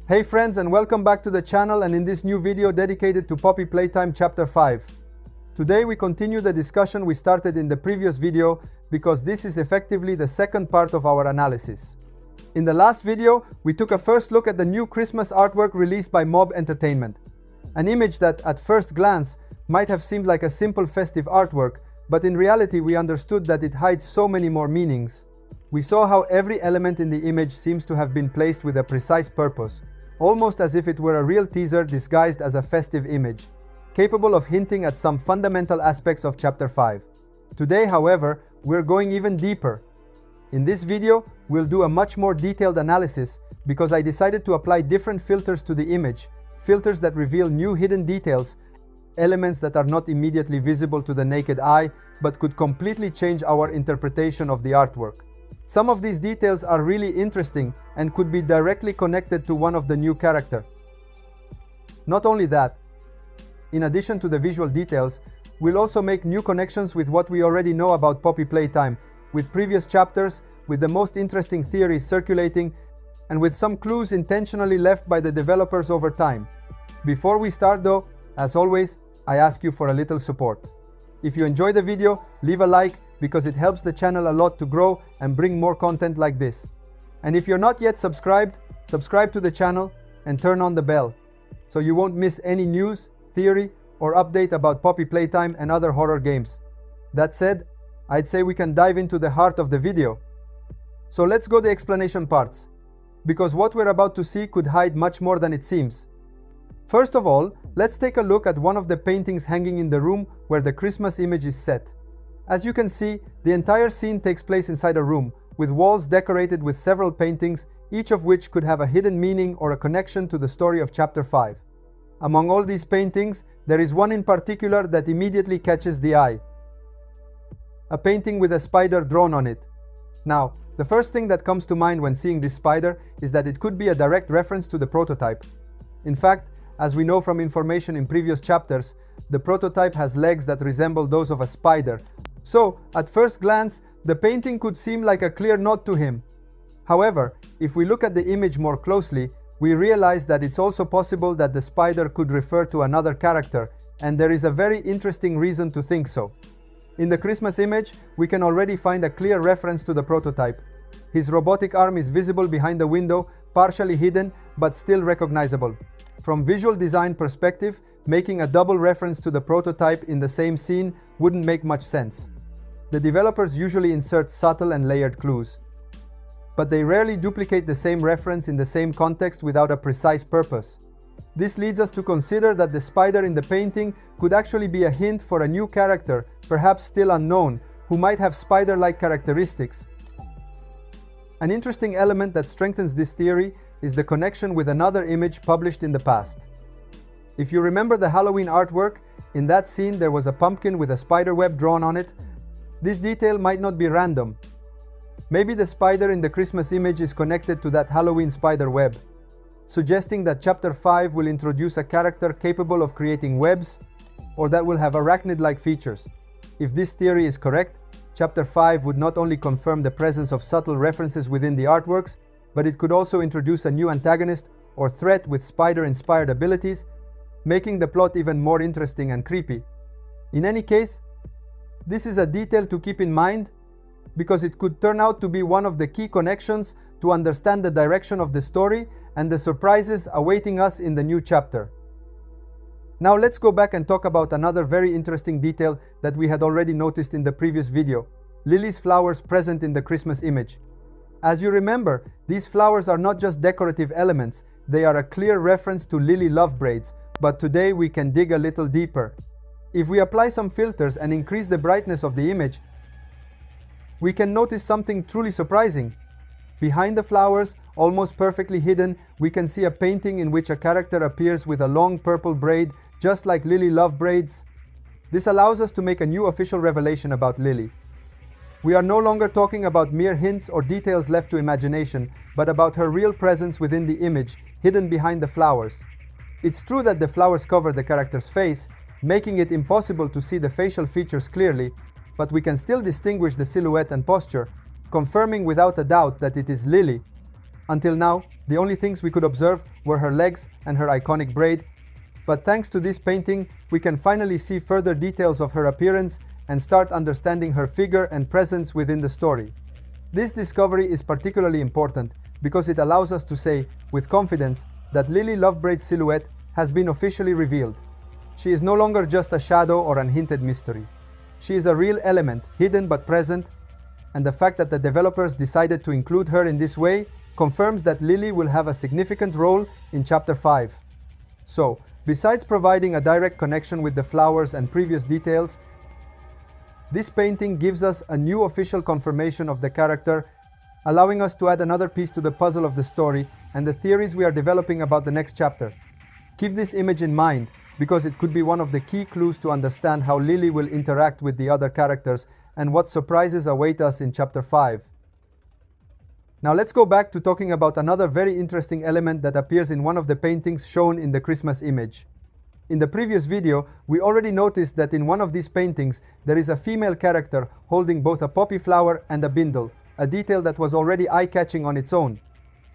Hey friends, and welcome back to the channel and in this new video dedicated to Poppy Playtime Chapter 5. Today we continue the discussion we started in the previous video because this is effectively the second part of our analysis. In the last video, we took a first look at the new Christmas artwork released by Mob Entertainment. An image that, at first glance, might have seemed like a simple festive artwork, but in reality we understood that it hides so many more meanings. We saw how every element in the image seems to have been placed with a precise purpose, almost as if it were a real teaser disguised as a festive image, capable of hinting at some fundamental aspects of Chapter 5. Today, however, we're going even deeper. In this video, we'll do a much more detailed analysis because I decided to apply different filters to the image, filters that reveal new hidden details, elements that are not immediately visible to the naked eye, but could completely change our interpretation of the artwork. Some of these details are really interesting and could be directly connected to one of the new characters. Not only that, in addition to the visual details, we'll also make new connections with what we already know about Poppy Playtime, with previous chapters, with the most interesting theories circulating, and with some clues intentionally left by the developers over time. Before we start though, as always, I ask you for a little support. If you enjoy the video, leave a like because it helps the channel a lot to grow and bring more content like this. And if you're not yet subscribed, subscribe to the channel and turn on the bell so you won't miss any news, theory, or update about Poppy Playtime and other horror games. That said, I'd say we can dive into the heart of the video. So let's go the explanation parts, because what we're about to see could hide much more than it seems. First of all, let's take a look at one of the paintings hanging in the room where the Christmas image is set. As you can see, the entire scene takes place inside a room, with walls decorated with several paintings, each of which could have a hidden meaning or a connection to the story of Chapter 5. Among all these paintings, there is one in particular that immediately catches the eye. A painting with a spider drawn on it. Now, the first thing that comes to mind when seeing this spider is that it could be a direct reference to the prototype. In fact, as we know from information in previous chapters, the prototype has legs that resemble those of a spider. So, at first glance, the painting could seem like a clear nod to him. However, if we look at the image more closely, we realize that it's also possible that the spider could refer to another character, and there is a very interesting reason to think so. In the Christmas image, we can already find a clear reference to the prototype. His robotic arm is visible behind the window, partially hidden, but still recognizable. From visual design perspective, making a double reference to the prototype in the same scene wouldn't make much sense. The developers usually insert subtle and layered clues, but they rarely duplicate the same reference in the same context without a precise purpose. This leads us to consider that the spider in the painting could actually be a hint for a new character, perhaps still unknown, who might have spider-like characteristics. An interesting element that strengthens this theory is the connection with another image published in the past. If you remember the Halloween artwork, in that scene there was a pumpkin with a spider web drawn on it. This detail might not be random. Maybe the spider in the Christmas image is connected to that Halloween spider web, suggesting that Chapter 5 will introduce a character capable of creating webs, or that will have arachnid-like features. If this theory is correct, Chapter 5 would not only confirm the presence of subtle references within the artworks, but it could also introduce a new antagonist or threat with spider-inspired abilities, making the plot even more interesting and creepy. In any case, this is a detail to keep in mind because it could turn out to be one of the key connections to understand the direction of the story and the surprises awaiting us in the new chapter. Now let's go back and talk about another very interesting detail that we had already noticed in the previous video: Lily's flowers present in the Christmas image. As you remember, these flowers are not just decorative elements, they are a clear reference to lily love braids, but today we can dig a little deeper. If we apply some filters and increase the brightness of the image, we can notice something truly surprising. Behind the flowers, almost perfectly hidden, we can see a painting in which a character appears with a long purple braid, just like Lily love braids. This allows us to make a new official revelation about Lily. We are no longer talking about mere hints or details left to imagination, but about her real presence within the image, hidden behind the flowers. It's true that the flowers cover the character's face, making it impossible to see the facial features clearly, but we can still distinguish the silhouette and posture, confirming without a doubt that it is Lily. Until now, The only things we could observe were her legs and her iconic braid, but thanks to this painting, we can finally see further details of her appearance and start understanding her figure and presence within the story. This discovery is particularly important because it allows us to say, with confidence, that Lily Lovebraid's silhouette has been officially revealed. She is no longer just a shadow or an hinted mystery. She is a real element, hidden but present, and the fact that the developers decided to include her in this way confirms that Lily will have a significant role in Chapter 5. So, besides providing a direct connection with the flowers and previous details, this painting gives us a new official confirmation of the character, allowing us to add another piece to the puzzle of the story and the theories we are developing about the next chapter. Keep this image in mind, because it could be one of the key clues to understand how Lily will interact with the other characters and what surprises await us in Chapter 5. Now let's go back to talking about another very interesting element that appears in one of the paintings shown in the Christmas image. In the previous video, we already noticed that in one of these paintings, there is a female character holding both a poppy flower and a bindle, a detail that was already eye-catching on its own.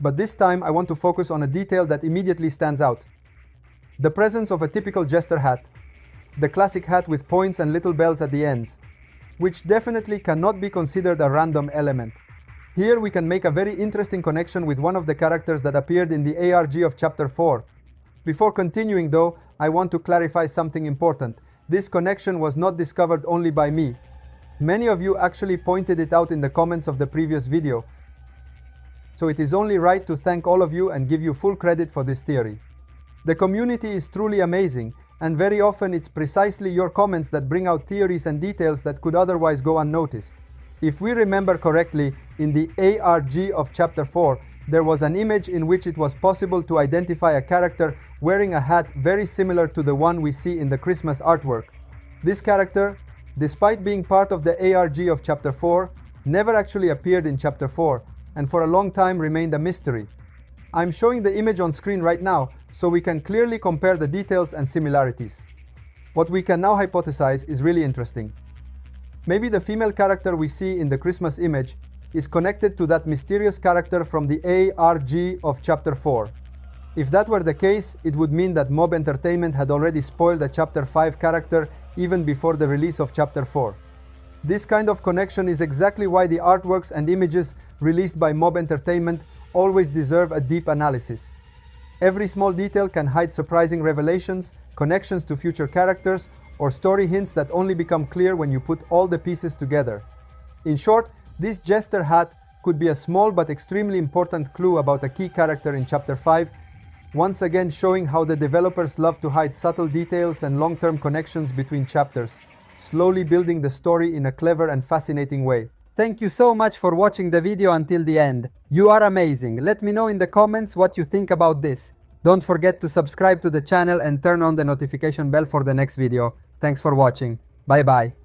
But this time I want to focus on a detail that immediately stands out. The presence of a typical Jester hat, the classic hat with points and little bells at the ends, which definitely cannot be considered a random element. Here we can make a very interesting connection with one of the characters that appeared in the ARG of Chapter 4. Before continuing though, I want to clarify something important. This connection was not discovered only by me. Many of you actually pointed it out in the comments of the previous video. So it is only right to thank all of you and give you full credit for this theory. The community is truly amazing, and very often it's precisely your comments that bring out theories and details that could otherwise go unnoticed. If we remember correctly, in the ARG of Chapter 4, there was an image in which it was possible to identify a character wearing a hat very similar to the one we see in the Christmas artwork. This character, despite being part of the ARG of Chapter 4, never actually appeared in Chapter 4, and for a long time remained a mystery. I'm showing the image on screen right now, so we can clearly compare the details and similarities. What we can now hypothesize is really interesting. Maybe the female character we see in the Christmas image is connected to that mysterious character from the ARG of Chapter 4. If that were the case, it would mean that Mob Entertainment had already spoiled a Chapter 5 character even before the release of Chapter 4. This kind of connection is exactly why the artworks and images released by Mob Entertainment always deserve a deep analysis. Every small detail can hide surprising revelations, connections to future characters, or story hints that only become clear when you put all the pieces together. In short, this Jester hat could be a small but extremely important clue about a key character in Chapter 5, once again showing how the developers love to hide subtle details and long-term connections between chapters, slowly building the story in a clever and fascinating way. Thank you so much for watching the video until the end. You are amazing. Let me know in the comments what you think about this. Don't forget to subscribe to the channel and turn on the notification bell for the next video. Thanks for watching. Bye bye.